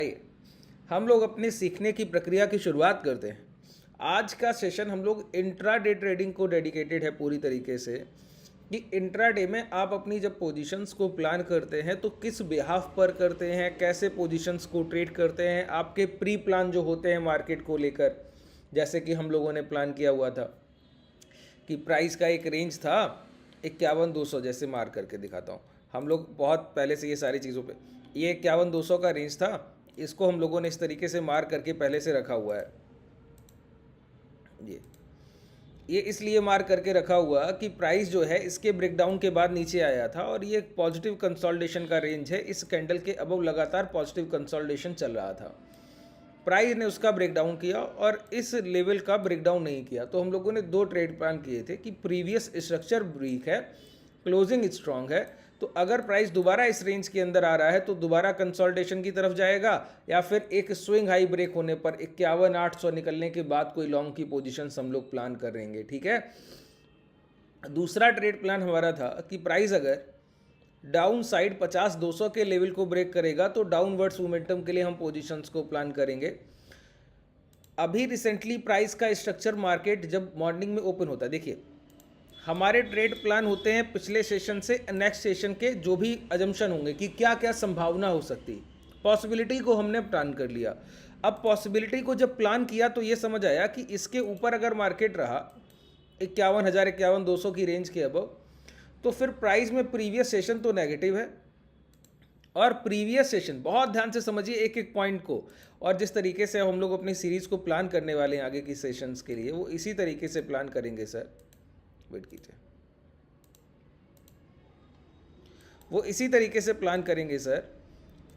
आइए, हम लोग अपने सीखने की प्रक्रिया की शुरुआत करते हैं। आज का सेशन हम लोग इंट्राडे ट्रेडिंग को डेडिकेटेड है पूरी तरीके से, कि इंट्राडे में आप अपनी जब पोजीशंस को प्लान करते हैं तो किस बिहाफ पर करते हैं, कैसे पोजीशंस को ट्रेड करते हैं, आपके प्री प्लान जो होते हैं मार्केट को लेकर। जैसे कि हम लोगों ने प्लान किया हुआ था कि प्राइस का एक रेंज था 51-200, जैसे मार्क करके दिखाता हूँ। हम लोग बहुत पहले से ये सारी चीज़ों पे, ये 51-200 का रेंज था, इसको हम लोगों ने इस तरीके से मार्क करके पहले से रखा हुआ है। ये इसलिए मार्क करके रखा हुआ कि प्राइस जो है इसके ब्रेकडाउन के बाद नीचे आया था और ये पॉजिटिव कंसोलिडेशन का रेंज है। इस कैंडल के अबव लगातार पॉजिटिव कंसोलिडेशन चल रहा था। प्राइस ने उसका ब्रेकडाउन किया और इस लेवल का ब्रेकडाउन नहीं किया, तो हम लोगों ने दो ट्रेड प्लान किए थे कि प्रीवियस स्ट्रक्चर वीक है, क्लोजिंग स्ट्रांग है, तो अगर प्राइस दोबारा इस रेंज के अंदर आ रहा है तो दोबारा कंसोलिडेशन की तरफ जाएगा, या फिर एक स्विंग हाई ब्रेक होने पर 51-800 निकलने के बाद कोई लॉन्ग की पोजीशन हम लोग प्लान करेंगे। ठीक है। दूसरा ट्रेड प्लान हमारा था कि प्राइस अगर डाउन साइड 50-200 के लेवल को ब्रेक करेगा तो डाउनवर्ड्स मोमेंटम के लिए हम पोजीशंस को प्लान करेंगे। अभी रिसेंटली प्राइस का स्ट्रक्चर मार्केट जब मॉर्निंग में ओपन होता है, देखिए हमारे ट्रेड प्लान होते हैं पिछले सेशन से नेक्स्ट सेशन के, जो भी अजम्पशन होंगे कि क्या क्या संभावना हो सकती, पॉसिबिलिटी को हमने प्लान कर लिया। अब पॉसिबिलिटी को जब प्लान किया तो ये समझ आया कि इसके ऊपर अगर मार्केट रहा 51,000 51,200 की रेंज के अबव, तो फिर प्राइस में प्रीवियस सेशन तो नेगेटिव है, और प्रीवियस सेशन बहुत ध्यान से समझिए एक एक पॉइंट को, और जिस तरीके से हम लोग अपनी सीरीज़ को प्लान करने वाले हैं आगे की सेशंस के लिए, वो इसी तरीके से प्लान करेंगे सर। वेट कीजिए, वो इसी तरीके से प्लान करेंगे सर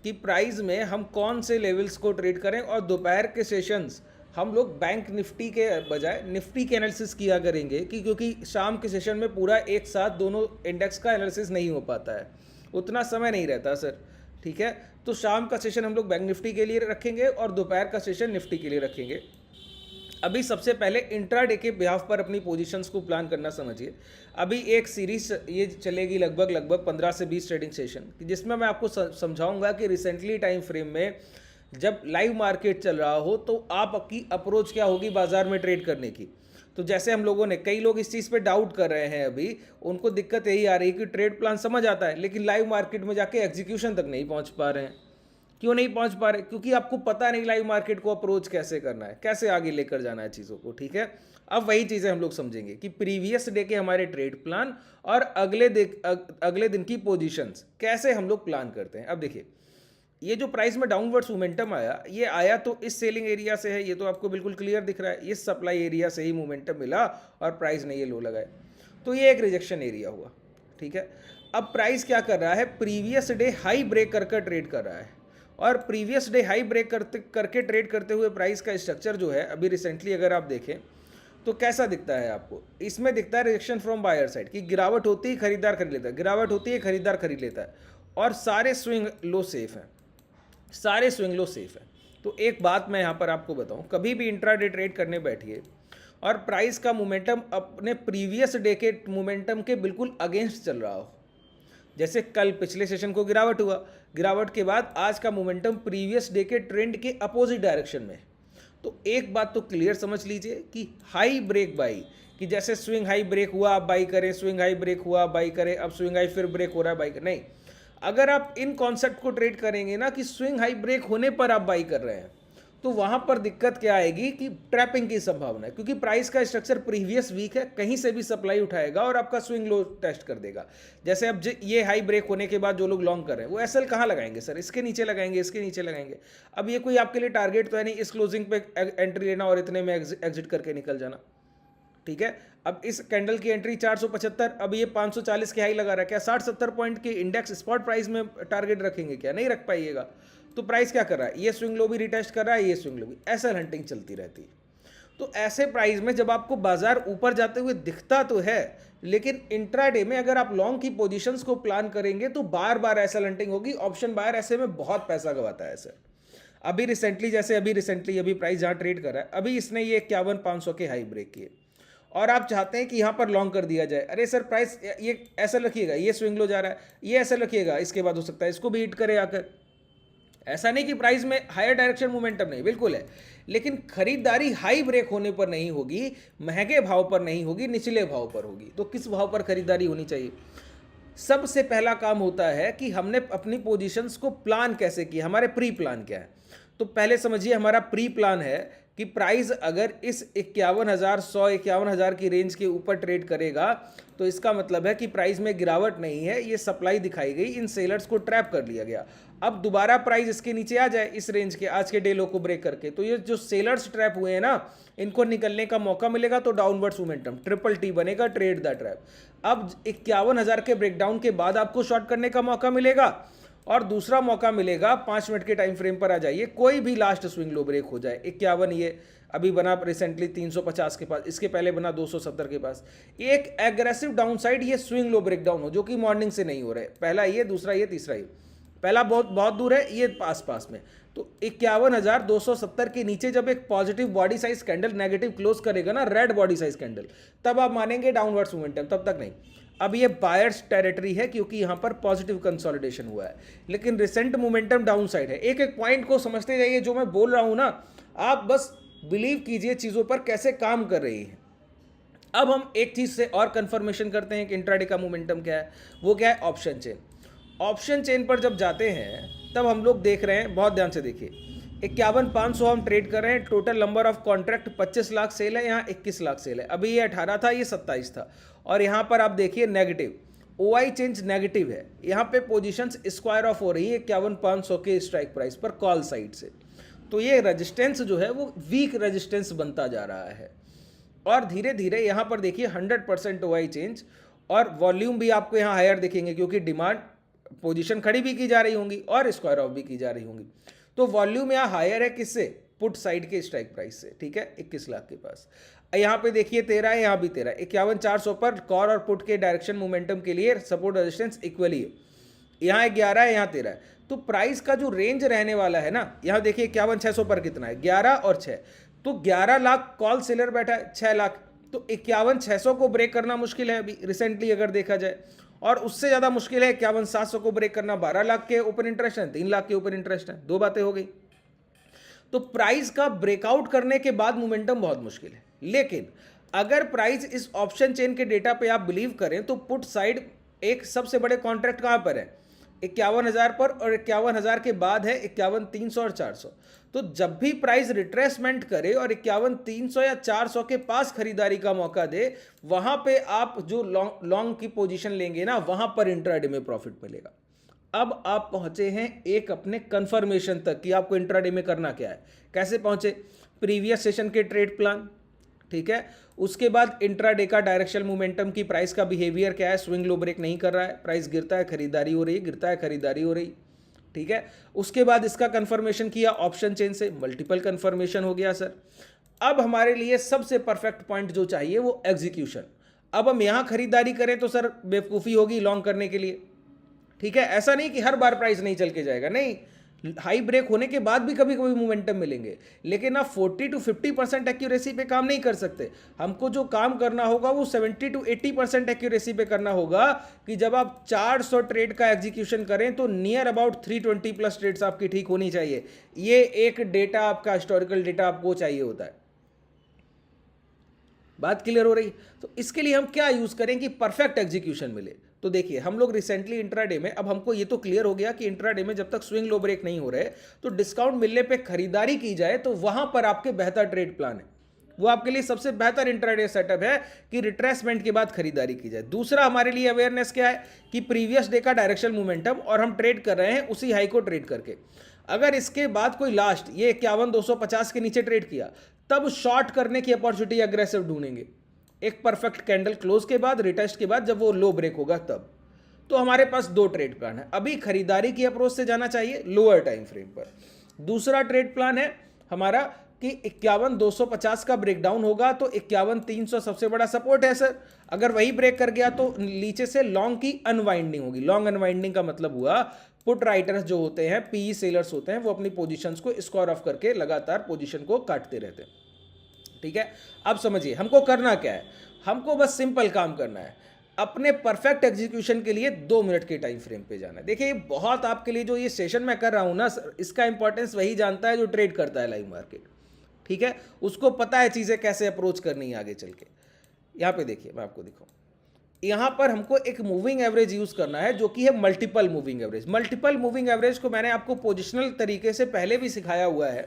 कि प्राइस में हम कौन से लेवल्स को ट्रेड करें, और दोपहर के सेशंस हम लोग बैंक निफ्टी के बजाय निफ्टी के एनालिसिस किया करेंगे, कि क्योंकि शाम के सेशन में पूरा एक साथ दोनों इंडेक्स का एनालिसिस नहीं हो पाता है, उतना समय नहीं रहता सर। ठीक है, तो शाम का सेशन हम लोग बैंक निफ्टी के लिए रखेंगे और दोपहर का सेशन निफ्टी के लिए रखेंगे। अभी सबसे पहले इंट्राडे के बिहाफ पर अपनी पोजीशंस को प्लान करना समझिए। अभी एक सीरीज ये चलेगी लगभग 15 से 20 ट्रेडिंग सेशन, जिसमें मैं आपको समझाऊंगा कि रिसेंटली टाइम फ्रेम में जब लाइव मार्केट चल रहा हो तो आपकी अप्रोच क्या होगी बाजार में ट्रेड करने की। तो जैसे हम लोगों ने, कई लोग इस चीज़ पे डाउट कर रहे हैं, अभी उनको दिक्कत यही आ रही है कि ट्रेड प्लान समझ आता है लेकिन लाइव मार्केट में जाके एग्जीक्यूशन तक नहीं पहुंच पा रहे हैं। क्यों नहीं पहुंच पा रहे? क्योंकि आपको पता नहीं लाइव मार्केट को अप्रोच कैसे करना है, कैसे आगे लेकर जाना है चीज़ों को। ठीक है, अब वही चीज़ें हम लोग समझेंगे कि प्रीवियस डे के हमारे ट्रेड प्लान और अगले दिन की पोजीशंस कैसे हम लोग प्लान करते हैं। अब देखिए, ये जो प्राइस में डाउनवर्ड्स मोमेंटम आया, ये आया तो इस सेलिंग एरिया से है, ये तो आपको बिल्कुल क्लियर दिख रहा है। इस सप्लाई एरिया से ही मोमेंटम मिला और प्राइस ने ये लो लगाया, तो ये एक रिजेक्शन एरिया हुआ। ठीक है, अब प्राइस क्या कर रहा है, प्रीवियस डे हाई ब्रेक करके ट्रेड कर रहा है, और प्रीवियस डे हाई ब्रेक करके ट्रेड करते हुए प्राइस का स्ट्रक्चर जो है अभी रिसेंटली अगर आप देखें तो कैसा दिखता है आपको, इसमें दिखता है रिजेक्शन फ्रॉम बायर साइड, की गिरावट होती है खरीदार खरीद लेता है, गिरावट होती है खरीदार खरीद लेता है, और सारे स्विंग लो सेफ हैं, सारे स्विंग लो सेफ हैं। तो एक बात मैं यहाँ पर आपको बताऊँ, कभी भी इंट्राडे ट्रेड करने बैठिए और प्राइस का मोमेंटम अपने प्रीवियस डे के मोमेंटम के बिल्कुल अगेंस्ट चल रहा हो, जैसे कल पिछले सेशन को गिरावट हुआ, गिरावट के बाद आज का मोमेंटम प्रीवियस डे के ट्रेंड के अपोजिट डायरेक्शन में, तो एक बात तो क्लियर समझ लीजिए कि हाई ब्रेक बाई, कि जैसे स्विंग हाई ब्रेक हुआ आप बाई करें, स्विंग हाई ब्रेक हुआ बाई करें, अब स्विंग हाई फिर ब्रेक हो रहा है बाई करें, नहीं। अगर आप इन कॉन्सेप्ट को ट्रेड करेंगे ना कि स्विंग हाई ब्रेक होने पर आप बाई कर रहे हैं, तो वहां पर दिक्कत क्या आएगी कि ट्रैपिंग की संभावना है, क्योंकि प्राइस का स्ट्रक्चर प्रीवियस वीक है, कहीं से भी सप्लाई उठाएगा और आपका स्विंग लो टेस्ट कर देगा। जैसे अब ये हाई ब्रेक होने के बाद जो लोग लॉन्ग कर रहे हैं वो एसएल कहाँ लगाएंगे सर, इसके नीचे लगाएंगे, इसके नीचे लगाएंगे। अब ये कोई आपके लिए टारगेट तो है नहीं इस क्लोजिंग पे एंट्री लेना और इतने में एग्जिट करके निकल जाना। ठीक है, अब इस कैंडल की एंट्री 475, अब ये 540 के हाई लगा रहा है, क्या 60-70 पॉइंट के इंडेक्स स्पॉट प्राइस में टारगेट रखेंगे? क्या नहीं रख पाइएगा। तो प्राइस क्या कर रहा है, ये स्विंग लो भी रिटेस्ट कर रहा है, ये स्विंग लो भी, एसएल हंटिंग चलती रहती है। तो ऐसे प्राइस में जब आपको बाजार ऊपर जाते हुए दिखता तो है, लेकिन इंट्राडे में अगर आप लॉन्ग की पोजीशंस को प्लान करेंगे तो बार बार एसएल हंटिंग होगी। ऑप्शन बायर ऐसे में बहुत पैसा गवाता है सर। अभी रिसेंटली अभी प्राइस जहां ट्रेड कर रहा है, अभी इसने ये 51,500 के हाई ब्रेक किए और आप चाहते हैं कि यहां पर लॉन्ग कर दिया जाए। अरे सर प्राइस ये ऐसा रखिएगा, ये स्विंग लो जा रहा है, ये ऐसा रखिएगा, इसके बाद हो सकता है इसको भी हिट करे आकर, ऐसा नहीं कि प्राइस में हायर डायरेक्शन मोमेंटम नहीं, बिल्कुल है, लेकिन खरीदारी हाई ब्रेक होने पर नहीं होगी, महंगे भाव पर नहीं होगी, निचले भाव पर होगी। तो किस भाव पर खरीदारी होनी चाहिए? सबसे पहला काम होता है कि हमने अपनी पोजीशंस को प्लान कैसे किया, हमारे प्री प्लान क्या है। तो पहले समझिए हमारा प्री प्लान है कि प्राइस अगर इस 51,100 51,000 की रेंज के ऊपर ट्रेड करेगा तो इसका मतलब है कि प्राइस में गिरावट नहीं है, ये सप्लाई दिखाई गई, इन सेलर्स को ट्रैप कर लिया गया। अब दोबारा प्राइस इसके नीचे आ जाए इस रेंज के, आज के डे लो को ब्रेक करके, तो ये जो सेलर्स ट्रैप हुए हैं ना, इनको निकलने का मौका मिलेगा, तो डाउनवर्ड्स मोमेंटम ट्रिपल टी बनेगा, ट्रेड द ट्रैप। अब 51,000 के ब्रेकडाउन के बाद आपको शॉर्ट करने का मौका मिलेगा, और दूसरा मौका मिलेगा 5 मिनट के टाइम फ्रेम पर आ जाइए, कोई भी लास्ट स्विंग लो ब्रेक हो जाए। 51 ये अभी बना रिसेंटली 350 के पास, इसके पहले बना 270 के पास, एक एग्रेसिव डाउनसाइड ये स्विंग लो ब्रेकडाउन हो, जो कि मॉर्निंग से नहीं हो रहा है, पहला ये, दूसरा ये, तीसरा ये। पहला बहुत बहुत दूर है, ये पास में। तो 51,270 के नीचे जब एक positive body size candle negative close करेगा ना, रेड बॉडी साइज कैंडल, तब आप मानेंगे डाउनवर्ड्स मोमेंटम, तब तक नहीं। अब ये बायर्स टेरिटरी है क्योंकि यहां पर पॉजिटिव कंसोलिडेशन हुआ है, लेकिन रिसेंट मोमेंटम डाउन साइड है। एक एक पॉइंट को समझते जाइए, जो मैं बोल रहा हूं ना, आप बस बिलीव कीजिए चीजों पर कैसे काम कर रही है। अब हम एक चीज से और कंफर्मेशन करते हैं कि इंट्राडे का मोमेंटम क्या है, वो क्या है? Option chain. ऑप्शन चेन पर जब जाते हैं तब हम लोग देख रहे हैं, बहुत ध्यान से देखिए, 51,500 हम ट्रेड कर रहे हैं, total number of contract 25 lakh sell है, यहाँ 21 लाख सेल है। अभी ये 18 था, ये 27 था, और यहाँ पर आप देखिए नेगेटिव ओआई चेंज नेगेटिव है, यहाँ पे पोजीशंस स्क्वायर ऑफ हो रही है 51,500 के स्ट्राइक प्राइस पर कॉल साइड से। तो ये रेजिस्टेंस जो है वो वीक रेजिस्टेंस बनता जा रहा है, और धीरे धीरे यहाँ पर देखिए 100% ओआई चेंज, और वॉल्यूम भी आपको यहाँ हायर दिखेंगे क्योंकि डिमांड पोजीशन खड़ी भी की जा रही होंगी और स्क्वायर ऑफ भी की जा रही होंगी। तो वॉल्यूम यहाँ हायर है, किससे? पुट साइड के स्ट्राइक प्राइस से, ठीक है, 21 लाख के पास। यहाँ पे देखिए 13 है, यहाँ भी 13, 51,400 पर कॉल और पुट के डायरेक्शन मोमेंटम के लिए सपोर्ट रेजिस्टेंस इक्वली है। यहाँ 11 है, यहाँ 13 है। तो प्राइस का जो रेंज रहने वाला है ना, यहाँ देखिए 51,600 पर कितना है, 11 और 6, तो 11 लाख कॉल सेलर बैठा है, 6 लाख, तो 51,600 को ब्रेक करना मुश्किल है अभी रिसेंटली अगर देखा जाए, और उससे ज्यादा मुश्किल है 51,700 को ब्रेक करना। 12 लाख के ओपन इंटरेस्ट है, 3 लाख के ओपन इंटरेस्ट है, दो बातें हो गई। तो प्राइस का ब्रेकआउट करने के बाद मोमेंटम बहुत मुश्किल है, लेकिन अगर प्राइस इस ऑप्शन चेन के डेटा पे आप बिलीव करें तो पुट साइड एक सबसे बड़े कॉन्ट्रैक्ट कहां पर है? 51,000 पर, और 51,000 के बाद है 51,300 और 400। तो जब भी प्राइस रिट्रेसमेंट करे और 51,300 या 400 के पास खरीदारी का मौका दे, वहां पे आप जो लॉन्ग की पोजीशन लेंगे ना, वहां पर इंट्राडे में प्रॉफिट मिलेगा। अब आप पहुंचे हैं एक अपने कंफर्मेशन तक कि आपको इंट्राडे में करना क्या है। कैसे पहुंचे? प्रीवियस सेशन के ट्रेड प्लान, ठीक है, उसके बाद इंट्राडे का डायरेक्शनल मोमेंटम की प्राइस का बिहेवियर क्या है, स्विंग लो ब्रेक नहीं कर रहा है, प्राइस गिरता है खरीदारी हो रही, गिरता है खरीदारी हो रही, ठीक है। उसके बाद इसका कंफर्मेशन किया ऑप्शन चेन से, मल्टीपल कंफर्मेशन हो गया सर। अब हमारे लिए सबसे परफेक्ट पॉइंट जो चाहिए वो एग्जीक्यूशन। अब हम यहां खरीदारी करें तो सर बेवकूफ़ी होगी लॉन्ग करने के लिए, ठीक है। ऐसा नहीं कि हर बार प्राइस नहीं चल के जाएगा, नहीं, हाई ब्रेक होने के बाद भी कभी कभी मोमेंटम मिलेंगे, लेकिन आप 40 to 50% एक्यूरेसी पे काम नहीं कर सकते। हमको जो काम करना होगा वो 70 to 80% एक्यूरेसी पे करना होगा, कि जब आप 400 ट्रेड का एग्जीक्यूशन करें तो नियर अबाउट 320 प्लस ट्रेड्स आपकी ठीक होनी चाहिए। ये एक डेटा आपका हिस्टोरिकल डेटा आपको चाहिए होता है। बात क्लियर हो रही? तो इसके लिए हम क्या यूज करें कि परफेक्ट एग्जीक्यूशन मिले? तो देखिए हम लोग रिसेंटली इंट्राडे में, अब हमको ये तो क्लियर हो गया कि इंट्राडे में जब तक स्विंग लो ब्रेक नहीं हो रहे तो डिस्काउंट मिलने पे खरीदारी की जाए, तो वहां पर आपके बेहतर ट्रेड प्लान है, वो आपके लिए सबसे बेहतर इंट्राडे सेटअप है कि रिट्रेसमेंट के बाद खरीदारी की जाए। दूसरा हमारे लिए अवेयरनेस क्या है कि प्रीवियस डे का डायरेक्शनल मोमेंटम, और हम ट्रेड कर रहे हैं उसी हाई को ट्रेड करके। अगर इसके बाद कोई लास्ट ये 51,250 के नीचे ट्रेड किया, तब शॉर्ट करने की अपॉर्चुनिटी अग्रेसिव ढूंढेंगे एक परफेक्ट कैंडल क्लोज के बाद, रिटेस्ट के बाद, जब वो लो ब्रेक होगा तब। तो हमारे पास दो ट्रेड प्लान है। अभी खरीदारी की अप्रोच से जाना चाहिए लोअर टाइम फ्रेम पर। दूसरा ट्रेड प्लान है हमारा कि 51,250 का ब्रेकडाउन होगा तो 51,300 सबसे बड़ा सपोर्ट है सर। अगर वही ब्रेक कर गया तो नीचे से लॉन्ग की अनवाइंडिंग होगी। लॉन्ग अनवाइंडिंग का मतलब हुआ पुट राइटर्स जो होते हैं, पीई सेलर्स होते हैं, वो अपनी पोजीशंस को स्क्वायर ऑफ करके लगातार पोजीशन को काटते रहते हैं, ठीक है। अब समझिए हमको करना क्या है, हमको बस सिंपल काम करना है। अपने परफेक्ट एग्जीक्यूशन के लिए 2 मिनट के टाइम फ्रेम पे जाना है। देखिए, ये बहुत आपके लिए जो ये सेशन मैं कर रहा हूँ ना, इसका इंपॉर्टेंस वही जानता है जो ट्रेड करता है लाइव मार्केट। ठीक है, उसको पता है चीज़ें कैसे अप्रोच करनी है आगे चल के। यहाँ पे देखिए, मैं आपको दिखाऊँ, यहाँ पर हमको एक मूविंग एवरेज यूज़ करना है जो कि है multiple moving average. Multiple moving average को मैंने आपको पोजिशनल तरीके से पहले भी सिखाया हुआ है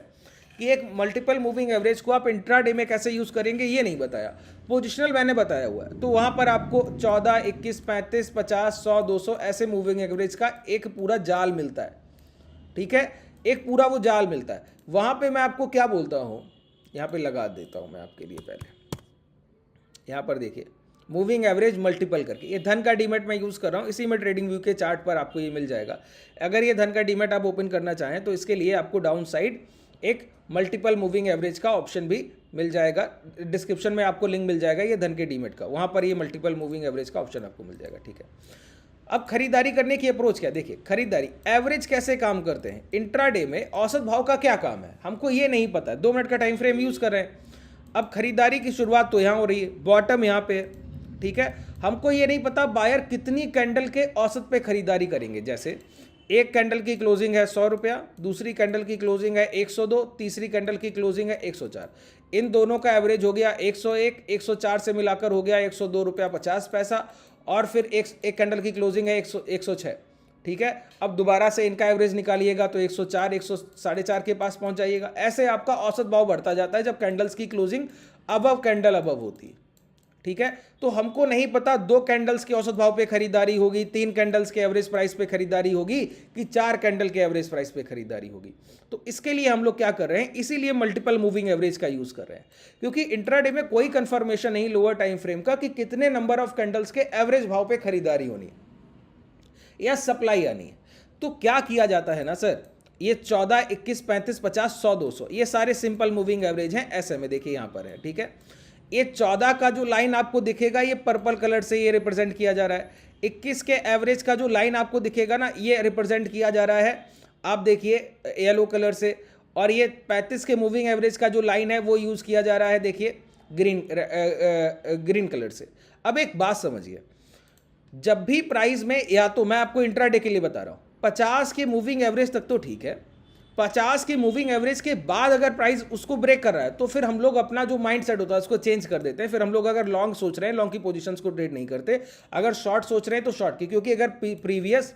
कि एक मल्टीपल मूविंग एवरेज को आप इंट्राडे में कैसे यूज़ करेंगे ये नहीं बताया, पोजिशनल मैंने बताया हुआ है। तो वहाँ पर आपको 14, 21, 35, 50, 100, 200 ऐसे मूविंग एवरेज का एक पूरा जाल मिलता है। ठीक है, एक पूरा वो जाल मिलता है। वहाँ पे मैं आपको क्या बोलता हूँ, यहाँ पे लगा देता हूँ मैं आपके लिए पहले। यहाँ पर देखिए, मूविंग एवरेज मल्टीपल करके, ये धन का डीमेट मैं यूज़ कर रहा हूँ, इसी में ट्रेडिंग व्यू के चार्ट पर आपको ये मिल जाएगा। अगर ये धन का डीमेट आप ओपन करना चाहें तो इसके लिए आपको डाउन साइड एक मल्टीपल मूविंग एवरेज का ऑप्शन भी मिल जाएगा। डिस्क्रिप्शन में आपको लिंक मिल जाएगा ये धन के डीमेट का, वहाँ पर ये मल्टीपल मूविंग एवरेज का ऑप्शन आपको मिल जाएगा। ठीक है, अब खरीदारी करने की अप्रोच क्या, देखिए खरीदारी एवरेज कैसे काम करते हैं। इंट्राडे में औसत भाव का क्या काम है हमको ये नहीं पता है, 2 मिनट का टाइम फ्रेम यूज़ कर रहे हैं। अब खरीदारी की शुरुआत तो यहाँ हो रही है, बॉटम यहाँ पे है। ठीक है, हमको ये नहीं पता बायर कितनी कैंडल के औसत पे खरीदारी करेंगे। जैसे एक कैंडल की क्लोजिंग है 100 रुपया, दूसरी कैंडल की क्लोजिंग है 102, तीसरी कैंडल की क्लोजिंग है 104। इन दोनों का एवरेज हो गया 101, 104 से मिलाकर हो गया 102 रुपया 50 पैसा, और फिर एक कैंडल की क्लोजिंग है 106। ठीक है, अब दोबारा से इनका एवरेज निकालिएगा तो 104, 104.5 के पास पहुंच जाइएगा। ऐसे आपका औसत भाव बढ़ता जाता है जब कैंडल्स की क्लोजिंग अबव कैंडल अबव होती है। ठीक है, तो हमको नहीं पता 2 कैंडल्स के औसत भाव पे खरीदारी होगी, 3 कैंडल्स के एवरेज प्राइस पे खरीदारी होगी, कि 4 कैंडल के एवरेज प्राइस पे खरीदारी होगी। तो इसके लिए हम लोग क्या कर रहे हैं, इसीलिए मल्टीपल मूविंग एवरेज का यूज कर रहे हैं, क्योंकि इंट्राडे में कोई कंफर्मेशन नहीं लोअर टाइम फ्रेम का कि कितने नंबर ऑफ कैंडल्स के एवरेज भाव पे खरीदारी होनी है या सप्लाई आनी है। तो क्या किया जाता है ना सर, ये 14, 21, 35, 50, 100, 200 ये सारे सिंपल मूविंग एवरेज हैं। ऐसे में देखिए यहाँ पर है। ठीक है, ये 14 का जो लाइन आपको दिखेगा ये पर्पल कलर से ये रिप्रेजेंट किया जा रहा है। 21 के एवरेज का जो लाइन आपको दिखेगा ना ये रिप्रेजेंट किया जा रहा है, आप देखिए येलो कलर से। और ये 35 के मूविंग एवरेज का जो लाइन है वो यूज़ किया जा रहा है, देखिए ग्रीन कलर से। अब एक बात समझिए, जब भी प्राइस में, या तो मैं आपको इंट्राडे के लिए बता रहा हूँ, 50 के मूविंग एवरेज तक तो ठीक है, 50 की मूविंग एवरेज के बाद अगर प्राइस उसको ब्रेक कर रहा है तो फिर हम लोग अपना जो माइंड सेट होता है उसको चेंज कर देते हैं। फिर हम लोग अगर लॉन्ग सोच रहे हैं, लॉन्ग की पोजीशंस को ट्रेड नहीं करते, अगर शॉर्ट सोच रहे हैं तो शॉर्ट की, क्योंकि अगर प्रीवियस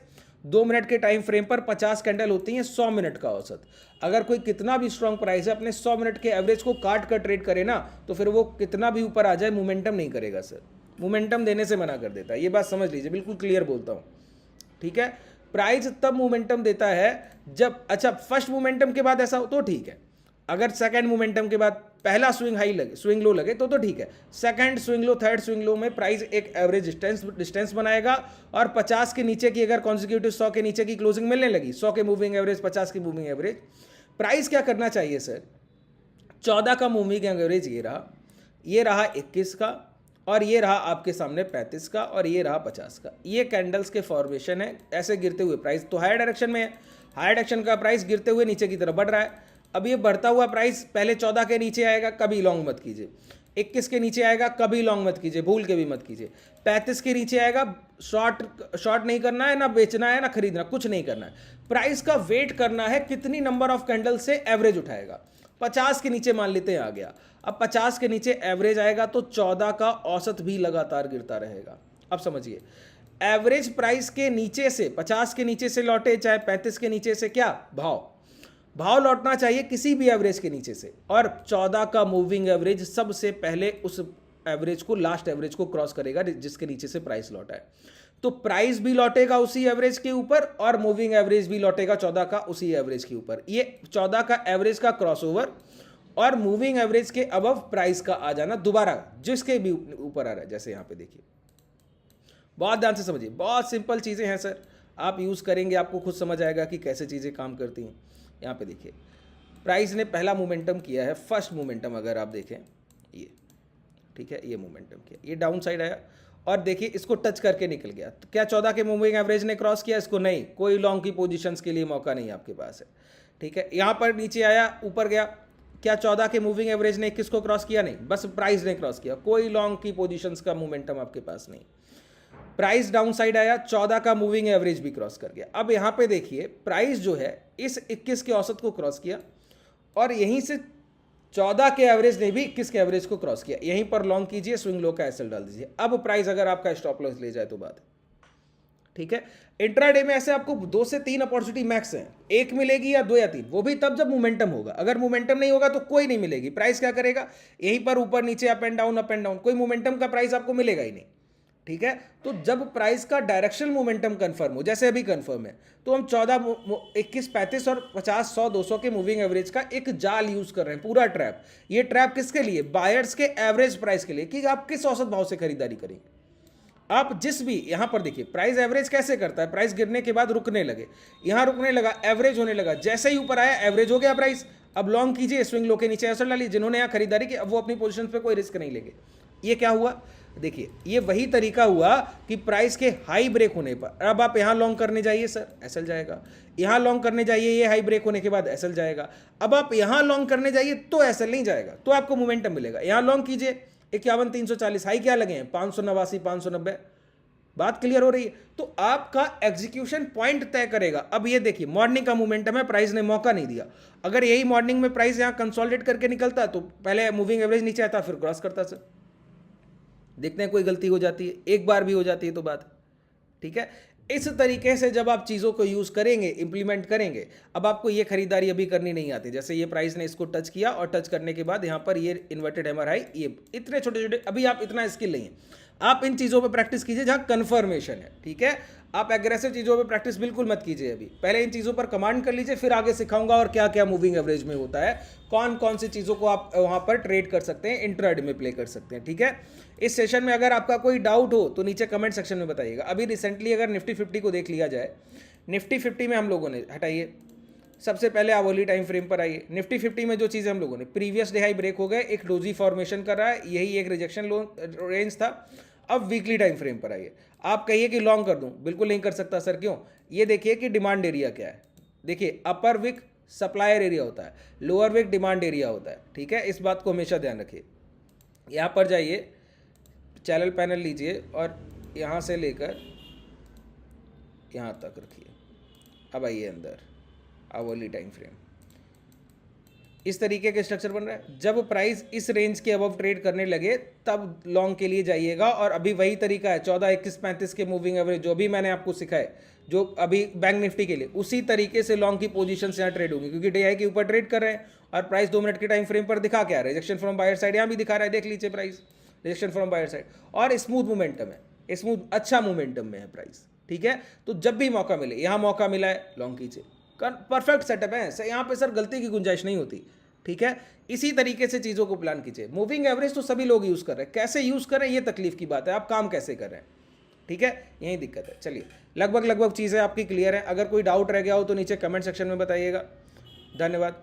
2 मिनट के टाइम फ्रेम पर 50 कैंडल होती हैं 100 मिनट का औसत, अगर कोई कितना भी स्ट्रॉन्ग प्राइस है अपने 100 मिनट के एवरेज को काट कर ट्रेड करे ना तो फिर वो कितना भी ऊपर आ जाए मोमेंटम नहीं करेगा सर, मोमेंटम देने से मना कर देता है। ये बात समझ लीजिए, बिल्कुल क्लियर बोलता हूँ। ठीक है, प्राइस तब मोमेंटम देता है जब, अच्छा फर्स्ट मोमेंटम के बाद ऐसा हो तो ठीक है, अगर सेकंड मोमेंटम के बाद पहला स्विंग हाई लगे, स्विंग लो लगे तो ठीक है, second swing low, third swing low में प्राइस एक एवरेज डिस्टेंस बनाएगा। और 50 के नीचे की अगर कॉन्सिक्यूटिव 100 के नीचे की क्लोजिंग मिलने लगी, 100 के मूविंग एवरेज, 50 की मूविंग एवरेज, प्राइस क्या करना चाहिए सर, 14 का मूविंग एवरेज ये रहा 21 का, और ये रहा आपके सामने 35 का, और ये रहा 50 का। ये कैंडल्स के फॉर्मेशन है ऐसे गिरते हुए प्राइस, तो हायर डायरेक्शन में है, हायर डायरेक्शन का प्राइस गिरते हुए नीचे की तरफ बढ़ रहा है। अब ये बढ़ता हुआ प्राइस पहले 14 के नीचे आएगा, कभी लॉन्ग मत कीजिए, 21 के नीचे आएगा, कभी लॉन्ग मत कीजिए, भूल के भी मत कीजिए, 35 के नीचे आएगा, शॉर्ट नहीं करना है, ना बेचना है, ना खरीदना, कुछ नहीं करना है, प्राइस का वेट करना है कितनी नंबर ऑफ कैंडल से एवरेज उठाएगा। 50 के नीचे मान लेते हैं आ गया, अब 50 के नीचे एवरेज आएगा तो 14 का औसत भी लगातार गिरता रहेगा। अब समझिए, एवरेज प्राइस के नीचे से, 50 के नीचे से लौटे चाहे 35 के नीचे से, क्या भाव लौटना चाहिए किसी भी एवरेज के नीचे से, और 14 का मूविंग एवरेज सबसे पहले उस एवरेज को, लास्ट एवरेज को क्रॉस करेगा जिसके नीचे से प्राइस लौटा है। तो प्राइस भी लौटेगा उसी एवरेज के ऊपर और मूविंग एवरेज भी लौटेगा 14 का उसी एवरेज के ऊपर। ये 14 का एवरेज का क्रॉसओवर और मूविंग एवरेज के अबव प्राइस का आ जाना दोबारा जिसके भी ऊपर आ रहा है। जैसे यहाँ पे देखिए, बहुत ध्यान से समझिए, बहुत सिंपल चीज़ें हैं सर, आप यूज़ करेंगे आपको खुद समझ आएगा कि कैसे चीज़ें काम करती हैं। यहाँ पे देखिए, प्राइस ने पहला मोमेंटम किया है, फर्स्ट मोमेंटम अगर आप देखें ये, ठीक है, ये मोमेंटम किया, ये डाउन साइड आया और देखिए इसको टच करके निकल गया। तो क्या 14 के मूविंग एवरेज ने क्रॉस किया इसको? नहीं, कोई लॉन्ग की पोजीशंस के लिए मौका नहीं आपके पास है। ठीक है, यहाँ पर नीचे आया, ऊपर गया, क्या 14 के मूविंग एवरेज ने 21 को क्रॉस किया? नहीं, बस प्राइस ने क्रॉस किया, कोई लॉन्ग की पोजीशंस का मोमेंटम आपके पास नहीं। प्राइस डाउन साइड आया, 14 का मूविंग एवरेज भी क्रॉस कर गया। अब यहां पे देखिए प्राइस जो है इस 21 के औसत को क्रॉस किया और यहीं से 14 के एवरेज ने भी 21 के एवरेज को क्रॉस किया। यहीं पर लॉन्ग कीजिए, स्विंग लो का एसएल डाल दीजिए। अब प्राइस अगर आपका स्टॉप लॉस ले जाए तो बात है, ठीक है। इंट्राडे में ऐसे आपको 2 से 3 अपॉर्चुनिटी मैक्स है, एक मिलेगी या 2 या 3, वो भी तब जब मोमेंटम होगा। अगर मोमेंटम नहीं होगा तो कोई नहीं मिलेगी। प्राइस क्या करेगा, यहीं पर ऊपर नीचे अप एंड डाउन, कोई मोमेंटम का प्राइस आपको मिलेगा ही नहीं, ठीक है। तो जब प्राइस का डायरेक्शनल मोमेंटम कंफर्म हो, जैसे अभी कंफर्म है, तो हम 14, 21, 35 और 50, 100, 200 के मूविंग एवरेज का एक जाल यूज कर रहे हैं, पूरा ट्रैप। ये ट्रैप किसके लिए, बायर्स के एवरेज प्राइस के लिए, कि आप किस औसत भाव से खरीदारी करेंगे। आप जिस भी यहां पर देखिए प्राइस एवरेज कैसे करता है, प्राइस गिरने के बाद रुकने लगे, यहां रुकने लगा, एवरेज होने लगा, जैसे ही ऊपर आया एवरेज हो गया प्राइस। अब लॉन्ग कीजिए, स्विंग लो के नीचे असर डालिए। जिन्होंने यहां खरीदारी की अब वो अपनी पोजीशन पे कोई रिस्क नहीं लेंगे। ये क्या हुआ, देखिए ये वही तरीका हुआ कि प्राइस के हाई ब्रेक होने पर अब आप यहां लॉन्ग करने जाइए सर, एसएल जाएगा। यहां लॉन्ग करने जाइए, ये हाई ब्रेक होने के बाद एसएल जाएगा। अब आप यहां लॉन्ग करने जाइए तो एसएल नहीं जाएगा, तो आपको मोमेंटम मिलेगा। यहां लॉन्ग कीजिए, 51,340 हाई क्या लगे हैं, 589, 590। बात क्लियर हो रही है। तो आपका एग्जीक्यूशन पॉइंट तय करेगा। अब ये देखिए मॉर्निंग का मोमेंटम है, प्राइस ने मौका नहीं दिया। अगर यही मॉर्निंग में प्राइस यहां कंसोलिडेट करके निकलता तो पहले मूविंग एवरेज नीचे आता, फिर क्रॉस करता। सर देखते हैं कोई गलती हो जाती है, एक बार भी हो जाती है तो बात, ठीक है। इस तरीके से जब आप चीज़ों को यूज़ करेंगे, इंप्लीमेंट करेंगे, अब आपको ये खरीदारी अभी करनी नहीं आती। जैसे ये प्राइस ने इसको टच किया और टच करने के बाद यहाँ पर ये इन्वर्टेड हैमर हाई, ये इतने छोटे छोटे, अभी आप इतना स्किल नहीं है। आप इन चीज़ों पे प्रैक्टिस कीजिए जहाँ कन्फर्मेशन है, ठीक है। आप एग्रेसिव चीज़ों पे प्रैक्टिस बिल्कुल मत कीजिए अभी, पहले इन चीज़ों पर कमांड कर लीजिए, फिर आगे सिखाऊंगा और क्या क्या मूविंग एवरेज में होता है, कौन कौन सी चीज़ों को आप वहाँ पर ट्रेड कर सकते हैं, इंट्राडे में प्ले कर सकते हैं, ठीक है। इस सेशन में अगर आपका कोई डाउट हो तो नीचे कमेंट सेक्शन में बताइएगा। अभी रिसेंटली अगर निफ्टी 50 को देख लिया जाए, निफ्टी 50 में हम लोगों ने, हटाइए सबसे पहले आवली टाइम फ्रेम पर आइए। निफ्टी 50 में जो चीज़ हम लोगों ने, प्रीवियस डे हाई ब्रेक हो गए, एक डोजी फॉर्मेशन कर रहा है, यही एक रिजेक्शन रेंज था। अब वीकली टाइम फ्रेम पर आइए। आप कहिए कि लॉन्ग कर दूं, बिल्कुल नहीं कर सकता सर, क्यों। ये देखिए कि डिमांड एरिया क्या है, देखिए अपर विक सप्लायर एरिया होता है, लोअर विक डिमांड एरिया होता है, ठीक है। इस बात को हमेशा ध्यान रखिए। यहाँ पर जाइए, चैनल पैनल लीजिए और यहाँ से लेकर यहाँ तक रखिए। अब आइए अंदर, आवली टाइम फ्रेम, इस तरीके के स्ट्रक्चर बन रहा है। जब प्राइस इस रेंज के अबव ट्रेड करने लगे तब लॉन्ग के लिए जाइएगा। और अभी वही तरीका है, 14, 21, 35 के मूविंग एवरेज जो भी मैंने आपको सिखाए, जो अभी बैंक निफ्टी के लिए, उसी तरीके से लॉन्ग की पोजीशन यहाँ ट्रेड होंगी, क्योंकि डे आई के ऊपर ट्रेड कर रहे हैं और प्राइस 2 मिनट के टाइम फ्रेम पर दिखा क्या है, रिजेक्शन फ्रॉम बायर साइड, यहाँ भी दिखा रहा है, देख लीजिए price rejection from buyer side, और स्मूथ मोमेंटम है, स्मूथ अच्छा मोमेंटम में है प्राइस, ठीक है। तो जब भी मौका मिले, यहाँ मौका मिला है लॉन्ग कीजिए, परफेक्ट सेटअप है यहाँ पे सर, गलती की गुंजाइश नहीं होती, ठीक है। इसी तरीके से चीज़ों को प्लान कीजिए। मूविंग एवरेज तो सभी लोग यूज़ कर रहे हैं, कैसे यूज़ करें ये तकलीफ की बात है, आप काम कैसे कर रहे हैं, ठीक है, यही दिक्कत है। चलिए लगभग चीज़ें आपकी क्लियर है। अगर कोई डाउट रह गया हो तो नीचे कमेंट सेक्शन में बताइएगा। धन्यवाद।